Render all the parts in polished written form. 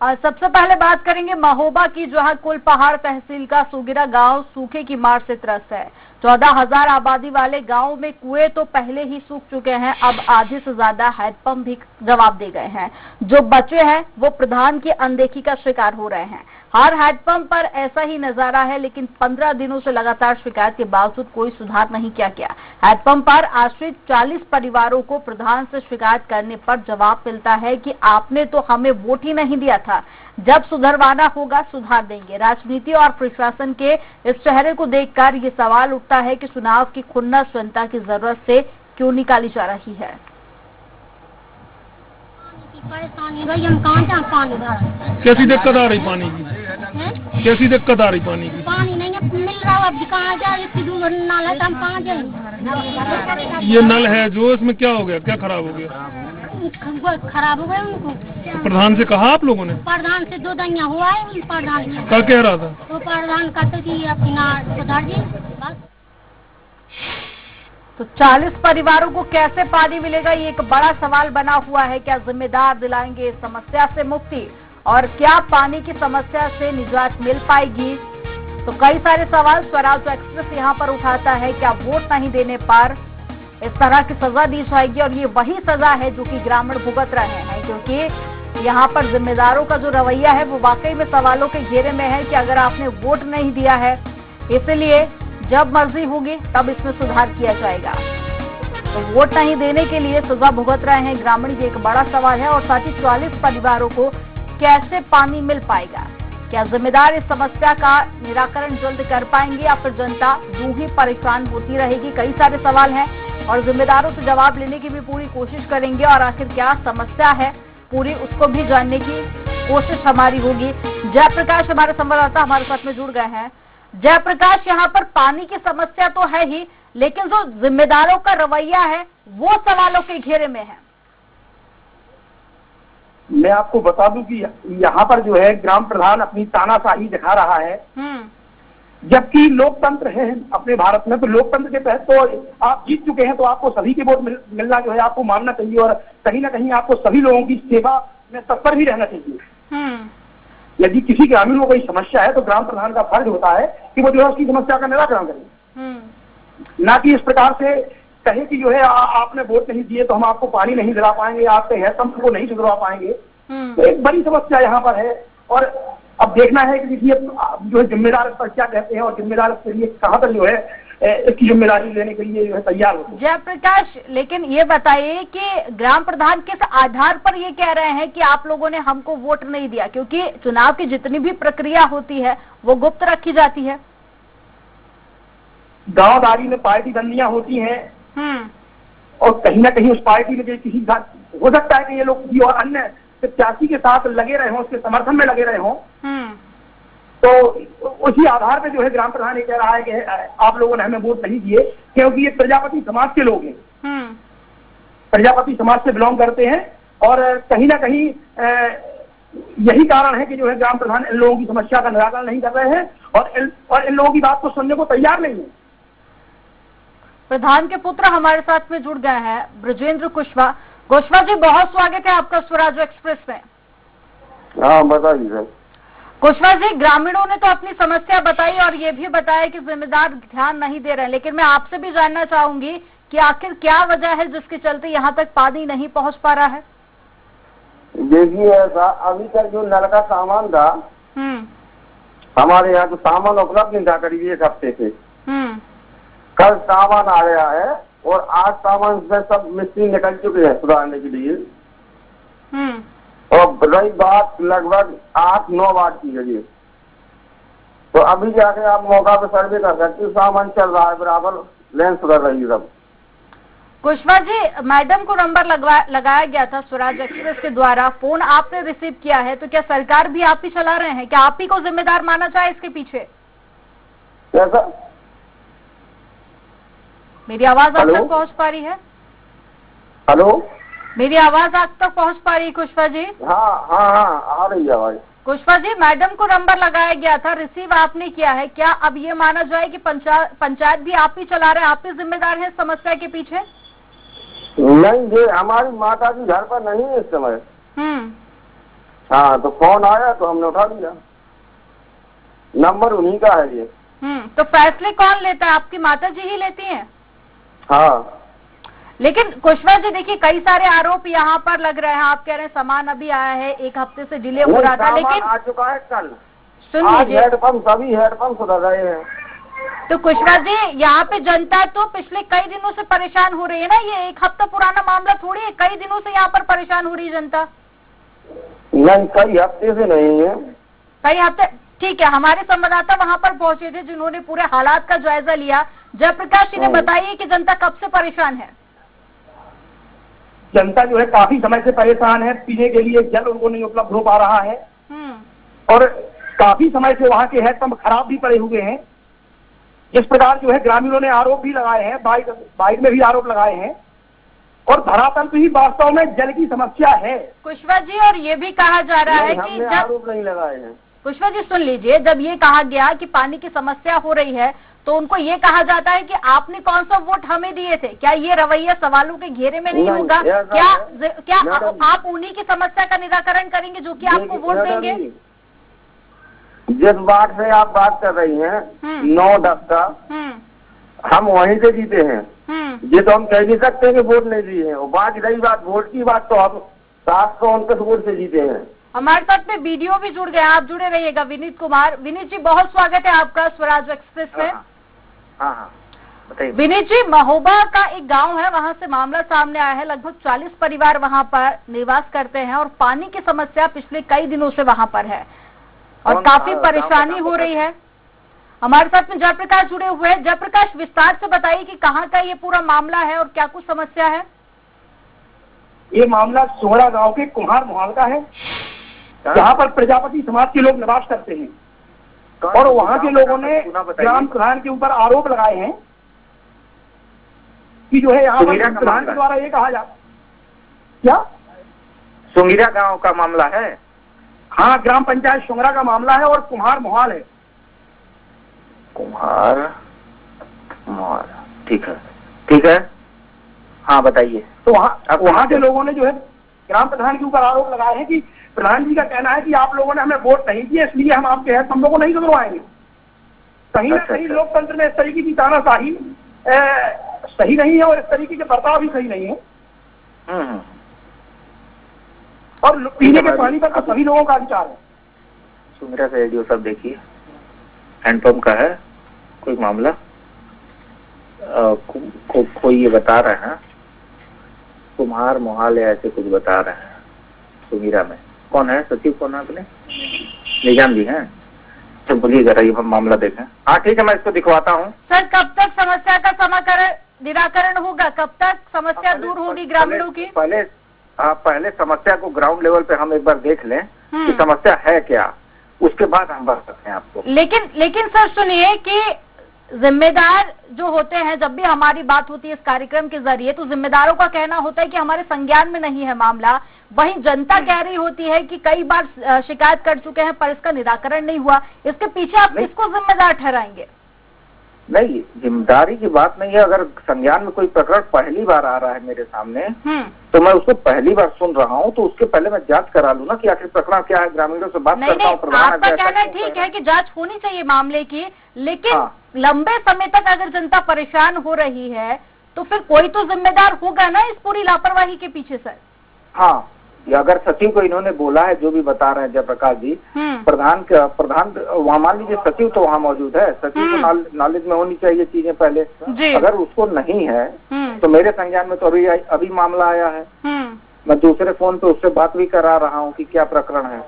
सबसे पहले बात करेंगे महोबा की, जहां कुलपहाड़ तहसील का सुगिरा गांव सूखे की मार से त्रस्त है। 14,000 आबादी वाले गांव में कुएं तो पहले ही सूख चुके हैं, अब आधे से ज्यादा हैंडपंप भी जवाब दे गए हैं। जो बचे हैं वो प्रधान की अनदेखी का शिकार हो रहे हैं। हर हैंडपंप पर ऐसा ही नजारा है, लेकिन 15 दिनों से लगातार शिकायत के बावजूद कोई सुधार नहीं किया गया। हैंडपंप पर आश्रित 40 परिवारों को प्रधान से शिकायत करने पर जवाब मिलता है कि आपने तो हमें वोट ही नहीं दिया था, जब सुधरवाना होगा सुधार देंगे। राजनीति और प्रशासन के इस चेहरे को देखकर ये सवाल उठता है कि चुनाव की खुन्नस जनता की जरूरत से क्यों निकाली जा रही है। परेशानी भाई, हम कहाँ जाए पानी भरा। कैसी दिक्कत आ रही पानी की? कैसी दिक्कत आ रही पानी की? पानी नहीं मिल रहा, अब कहाँ जाए, इतनी दूर नल है, हम कहाँ जाए। ये नल है जो, इसमें क्या हो गया, क्या खराब हो गया? खराब हो गया उनको। प्रधान से कहा आप लोगों ने? प्रधान से 2 दिन हुआ है, प्रधान क्या कह रहा था? वो प्रधान कहते कि अपना सुधार जी बस। तो 40 परिवारों को कैसे पानी मिलेगा, ये एक बड़ा सवाल बना हुआ है। क्या जिम्मेदार दिलाएंगे इस समस्या से मुक्ति, और क्या पानी की समस्या से निजात मिल पाएगी? तो कई सारे सवाल स्वराज एक्सप्रेस यहाँ पर उठाता है। क्या वोट नहीं देने पर इस तरह की सजा दी जाएगी, और ये वही सजा है जो कि ग्रामीण भुगत रहे हैं, क्योंकि यहाँ पर जिम्मेदारों का जो रवैया है वो वाकई में सवालों के घेरे में है कि अगर आपने वोट नहीं दिया है, इसलिए जब मर्जी होगी तब इसमें सुधार किया जाएगा। तो वोट नहीं देने के लिए सजा भुगत रहे हैं ग्रामीण, ये एक बड़ा सवाल है। और साथ ही 44 परिवारों को कैसे पानी मिल पाएगा? क्या जिम्मेदार इस समस्या का निराकरण जल्द कर पाएंगे, या फिर जनता यूं ही परेशान होती रहेगी? कई सारे सवाल हैं और जिम्मेदारों से जवाब लेने की भी पूरी कोशिश करेंगे, और आखिर क्या समस्या है पूरी उसको भी जानने की कोशिश हमारी होगी। जयप्रकाश हमारे संवाददाता हमारे साथ में जुड़ गए हैं। जयप्रकाश, यहाँ पर पानी की समस्या तो है ही, लेकिन जो जिम्मेदारों का रवैया है वो सवालों के घेरे में है। मैं आपको बता दूं कि यहाँ पर जो है ग्राम प्रधान अपनी तानाशाही दिखा रहा है, जबकि लोकतंत्र है अपने भारत में। तो लोकतंत्र के तहत तो आप जीत चुके हैं, तो आपको सभी के वोट मिलना जो है आपको मानना चाहिए, और कहीं ना कहीं आपको सभी लोगों की सेवा में तत्पर भी रहना चाहिए। यदि किसी ग्रामीण को कोई समस्या है तो ग्राम प्रधान का फर्ज होता है कि वो जो है उसकी समस्या का निराकरण करे, ना कि इस प्रकार से कहे कि जो है आपने वोट नहीं दिए तो हम आपको पानी नहीं दिला पाएंगे, आपके हैंडपंप को नहीं सुधरवा पाएंगे। तो एक बड़ी समस्या यहाँ पर है, और अब देखना है कि देखिए जो है जिम्मेदार इस पर क्या कहते हैं, और जिम्मेदार इसके लिए कहाँ तक जो है इसकी जिम्मेदारी लेने के लिए जो है तैयार होते हैं। जयप्रकाश, लेकिन ये बताइए कि ग्राम प्रधान किस आधार पर ये कह रहे हैं कि आप लोगों ने हमको वोट नहीं दिया? क्योंकि चुनाव की जितनी भी प्रक्रिया होती है वो गुप्त रखी जाती है। गांवदारी में पार्टी बंदियां होती हैं, और कहीं ना कहीं उस पार्टी में किसी हो सकता है कि ये लोग किसी और अन्य प्रत्याशी के साथ लगे रहे हों, उसके समर्थन में लगे रहे हों। तो उसी आधार पे जो है ग्राम प्रधान ये कह रहा है कि आप लोगों ने हमें वोट नहीं दिए, क्योंकि ये प्रजापति समाज के लोग हैं, प्रजापति समाज से बिलोंग करते हैं, और कहीं ना कहीं यही कारण है कि जो है ग्राम प्रधान इन लोगों की समस्या का निराकरण नहीं कर रहे हैं, और इन लोगों की बात को सुनने को तैयार नहीं है। प्रधान के पुत्र हमारे साथ में जुड़ गए हैं, ब्रजेंद्र कुशवाहा। कुशवाहा जी, बहुत स्वागत है आपका स्वराज एक्सप्रेस में। हाँ बताइए सर। कुशवाहा जी, ग्रामीणों ने तो अपनी समस्या बताई और ये भी बताया कि जिम्मेदार ध्यान नहीं दे रहे हैं, लेकिन मैं आपसे भी जानना चाहूंगी कि आखिर क्या वजह है जिसके चलते यहाँ तक पानी नहीं पहुँच पा रहा है? देखिए ऐसा, अभी तक जो नल का सामान था हमारे यहाँ तो सामान उपलब्ध नहीं था करीब 1 हफ्ते से। कल सामान आ गया है, और आज सामान से सब मिस्त्री निकल चुके हैं सुधारने के लिए। और रही बात लगभग 8-9 वाट की है, तो अभी जाके आप मौका पे सर्वे कर सकते हो, सामान चल रहा है बराबर, लेन सुधर रही है सब। कुशवाहा जी, मैडम को नंबर लगाया गया था स्वराज एक्सप्रेस के द्वारा, फोन आपने रिसीव किया है, तो क्या सरकार भी आप ही चला रहे हैं? क्या आप ही को जिम्मेदार माना जाए इसके पीछे? कैसा? मेरी आवाज आप तक पहुंच पा रही है? हेलो, मेरी आवाज आप तक पहुंच पा रही है कुशवाहा जी? हाँ हाँ हाँ आ रही है आवाज। कुशवाहा जी, मैडम को नंबर लगाया गया था, रिसीव आपने किया है, क्या अब ये माना जाए कि पंचायत भी आप ही चला रहे हैं, आप ही जिम्मेदार हैं समस्या के पीछे? नहीं, ये हमारी माता जी घर पर नहीं है इस समय। हाँ, तो फोन आया तो हमने उठा लिया, नंबर उन्हीं का है ये। तो फैसले कौन लेता है? आपकी माता जी ही लेती हैं? हाँ। लेकिन कुशवाहा जी देखिए, कई सारे आरोप यहाँ पर लग रहे हैं। आप कह रहे हैं सामान अभी आया है, 1 हफ्ते से डिले हो रहा था, लेकिन आ चुका है कल। सुन आज लीजिए, हेडपंप, सभी हेडपंप सुधर रहे हैं। तो कुशवाहा जी यहाँ पे जनता तो पिछले कई दिनों से परेशान हो रही है ना, ये 1 हफ्ता पुराना मामला थोड़ी है, कई दिनों से यहाँ पर परेशान हो रही है जनता। नहीं, कई हफ्ते से नहीं है, कई हफ्ते, ठीक है। हमारे संवाददाता वहाँ पर पहुंचे थे जिन्होंने पूरे हालात का जायजा लिया। जयप्रकाश जी ने बताइए कि जनता कब से परेशान है? जनता जो है काफी समय से परेशान है, पीने के लिए जल उनको नहीं उपलब्ध हो पा रहा है और काफी समय से वहाँ के हैंडपंप खराब भी पड़े हुए हैं। जिस प्रकार जो है ग्रामीणों ने आरोप भी लगाए हैं, बाइट में भी आरोप लगाए हैं और धरातल पे ही वास्तव में जल की समस्या है। कुशवाहा जी, और ये भी कहा जा रहा है कि जब आरोप नहीं लगाए हैं। कुशवाहा जी सुन लीजिए, जब ये कहा गया कि पानी की समस्या हो रही है तो उनको ये कहा जाता है कि आपने कौन सा वोट हमें दिए थे। क्या ये रवैया सवालों के घेरे में नहीं होगा? क्या आप उन्हीं की समस्या का निराकरण करेंगे जो कि आपको वोट देंगे? जिस बात से आप बात कर रही हैं 9-10 का, हम वहीं से जीते हैं। ये तो हम कह नहीं सकते हैं कि वोट नहीं दिए हैं। और बात रही बात वोट की बात, तो हम 729 वोट से जीते हैं। हमारे साथ में वीडियो भी जुड़ गए, आप जुड़े रहिएगा। विनीत कुमार, विनीत जी बहुत स्वागत है आपका स्वराज एक्सप्रेस में। हाँ, बताइए। विनीत जी, महोबा का एक गांव है, वहां से मामला सामने आया है। लगभग 40 परिवार वहां पर निवास करते हैं और पानी की समस्या पिछले कई दिनों से वहां पर है और काफी परेशानी हो रही है। हमारे साथ में जयप्रकाश जुड़े हुए हैं। जयप्रकाश, विस्तार से बताइए कि कहाँ का ये पूरा मामला है और क्या कुछ समस्या है? ये मामला सोहरा गांव के कुम्हार मोहल का है, जहाँ पर प्रजापति समाज के लोग निवास करते हैं और वहाँ के लोगों ने ग्राम प्रधान के ऊपर आरोप लगाए हैं कि जो है यहाँ पर प्रधान के द्वारा ये कहा जाता, क्या सुंगिरा गांव का मामला है? हाँ, ग्राम पंचायत सुंगरा का मामला है और कुम्हार मोहल है। कुम्हार, ठीक है, हाँ बताइए। तो वहाँ के लोगों ने जो है ग्राम प्रधान के ऊपर आरोप लगाए हैं कि प्रधान जी का कहना है कि आप लोगों ने हमें वोट नहीं दिए, इसलिए हम आपके हैंडपंपों को नहीं सुधरवाएंगे। कहीं ना कहीं लोकतंत्र में इस तरीके की तानाशाही सही नहीं है और इस तरीके के बर्ताव भी सही नहीं है। और पीने के पानी पर तो सभी लोगों का अधिकार है। सुमिरा से रेडियो सब देखिए, हैंडपंप का है कोई मामला, कोई ये बता रहे हैं कुम्हार मोहाल या ऐसे कुछ बता रहे हैं। सुमिरा में कौन है सचिव, कौन है अपने निजाम जी हैं? तो बोलिए जरा ये मामला देखें। हाँ ठीक है, मैं इसको दिखवाता हूँ। सर, कब तक समस्या का निराकरण होगा? कब तक समस्या दूर होगी ग्रामीणों की? पहले समस्या को ग्राउंड लेवल पे हम एक बार देख लें कि समस्या है क्या, उसके बाद हम बता सकते हैं आपको। लेकिन सर सुनिए कि जिम्मेदार जो होते हैं, जब भी हमारी बात होती है इस कार्यक्रम के जरिए, तो जिम्मेदारों का कहना होता है कि हमारे संज्ञान में नहीं है मामला। वहीं जनता कह रही होती है कि कई बार शिकायत कर चुके हैं पर इसका निराकरण नहीं हुआ। इसके पीछे आप किसको जिम्मेदार ठहराएंगे? नहीं, जिम्मेदारी की बात नहीं है। अगर संज्ञान में कोई प्रकरण पहली बार आ रहा है मेरे सामने, तो मैं उसको पहली बार सुन रहा हूँ, तो उसके पहले मैं जांच करा लूँ ना कि आखिर प्रकरण क्या है। ग्रामीणों से बात करता हूँ। आपका कहना ठीक है कि जांच होनी चाहिए मामले की, लेकिन लंबे समय तक अगर जनता परेशान हो रही है तो फिर कोई तो जिम्मेदार होगा ना इस पूरी लापरवाही के पीछे सर। हाँ, अगर सचिव को इन्होंने बोला है, जो भी बता रहे हैं जयप्रकाश जी, प्रधान वहाँ मान लीजिए सचिव तो वहाँ मौजूद है, सचिव को नॉलेज में होनी चाहिए चीजें पहले। अगर उसको नहीं है तो मेरे संज्ञान में तो अभी मामला आया है। मैं दूसरे फोन पे उससे बात भी करा रहा हूँ कि क्या प्रकरण है।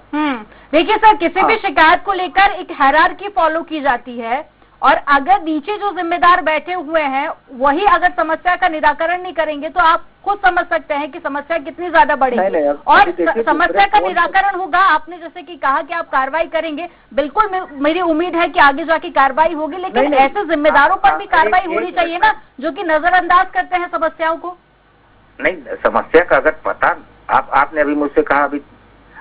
देखिए सर, किसी भी शिकायत को लेकर एक हायरार्की फॉलो की जाती है और अगर नीचे जो जिम्मेदार बैठे हुए हैं वही अगर समस्या का निराकरण नहीं करेंगे तो आप खुद समझ सकते हैं कि समस्या कितनी ज्यादा बढ़ेगी। और समस्या का निराकरण होगा। आपने जैसे कि कहा कि आप कार्रवाई करेंगे, बिल्कुल मेरी उम्मीद है कि आगे जाके कार्रवाई होगी, लेकिन ऐसे जिम्मेदारों पर भी कार्रवाई होनी चाहिए ना, जो कि नजरअंदाज करते हैं समस्याओं को। नहीं, समस्या का अगर पता आपने अभी मुझसे कहा,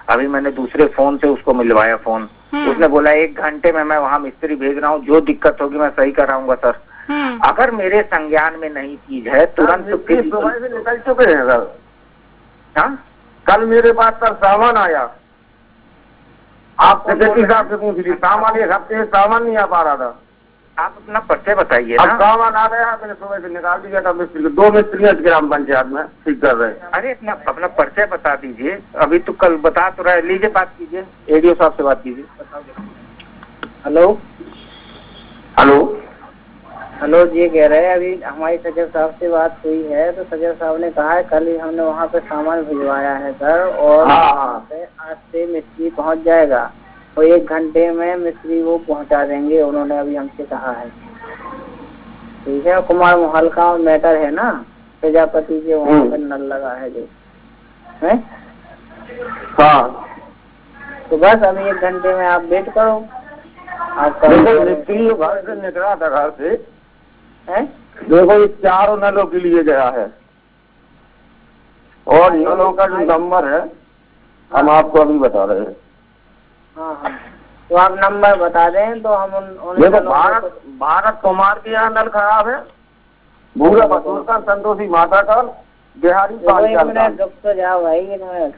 अभी मैंने दूसरे फोन से उसको मिलवाया फोन, उसने बोला 1 घंटे में मैं वहाँ मिस्त्री भेज रहा हूँ, जो दिक्कत होगी मैं सही कराऊंगा सर। अगर मेरे संज्ञान में नहीं चीज है तुरंत निकल चुके हैं सर। हाँ, कल मेरे पास सर सामान आया, आप किस हिसाब से पूछ ली? सामान एक हफ्ते से सामान नहीं आ पा रहा था। आप अपना परिचय बताइए ना। अब सामान आ गया, मैंने सुबह से निकाल दिया था मिस्त्री को। 2 मिस्त्री ग्राम पंचायत में ठीक कर रहे हैं। अरे अपना परिचय बता दीजिए। अभी तो कल बता तो रहे, लीजिए बात कीजिए, एडीओ साहब से बात कीजिए। हेलो हेलो हेलो जी, कह रहे हैं अभी हमारी सचिव साहब से बात हुई है, तो सचिव साहब ने कहा है कल ही हमने वहाँ पे सामान भिजवाया है सर, और वहाँ पे आज से मिस्त्री पहुँच जाएगा और 1 घंटे में मिस्त्री वो पहुँचा देंगे, उन्होंने अभी हमसे कहा है। ठीक है, कुमार महल का मैटर है ना, प्रजापति के वहाँ पे नल लगा है जो है। हाँ, तो बस अभी 1 घंटे में आप वेट करो। आपका मिस्त्री घर से निकला था, घर से है, देखो ये 4 नलों के लिए गया है, और नलों का जो नंबर है हम आपको अभी बता रहे हैं। हाँ हाँ, तो आप नंबर बता दें तो हम देखो, भारत कुमार के यहाँ नल खराब है, भूरा बसूर का, संतोषी माता का, बिहारी पांचाल का। रुक तो जाओ भाई, 1 मिनट।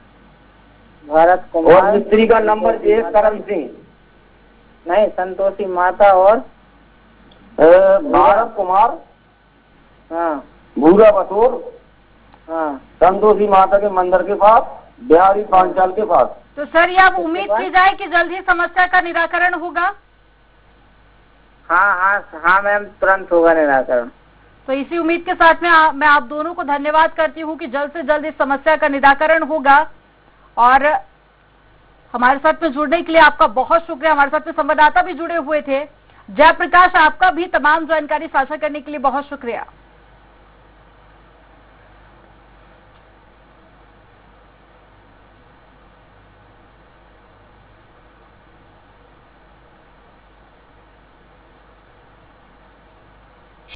भारत कुमार और मिस्त्री का नंबर 1 करम सिंह, नहीं, संतोषी माता और भारत कुमार, हाँ भूरा बसूर, हाँ, संतोषी माता के मंदिर के पास, बिहारी पांचाल के पास। तो सर ये अब उम्मीद की जाए कि जल्द ही समस्या का निराकरण होगा? हाँ हाँ हाँ मैम, तुरंत होगा निराकरण। तो इसी उम्मीद के साथ में मैं आप दोनों को धन्यवाद करती हूँ कि जल्द से जल्द इस समस्या का निराकरण होगा। और हमारे साथ में जुड़ने के लिए आपका बहुत शुक्रिया। हमारे साथ में संवाददाता भी जुड़े हुए थे। जयप्रकाश, आपका भी तमाम जानकारी साझा करने के लिए बहुत शुक्रिया।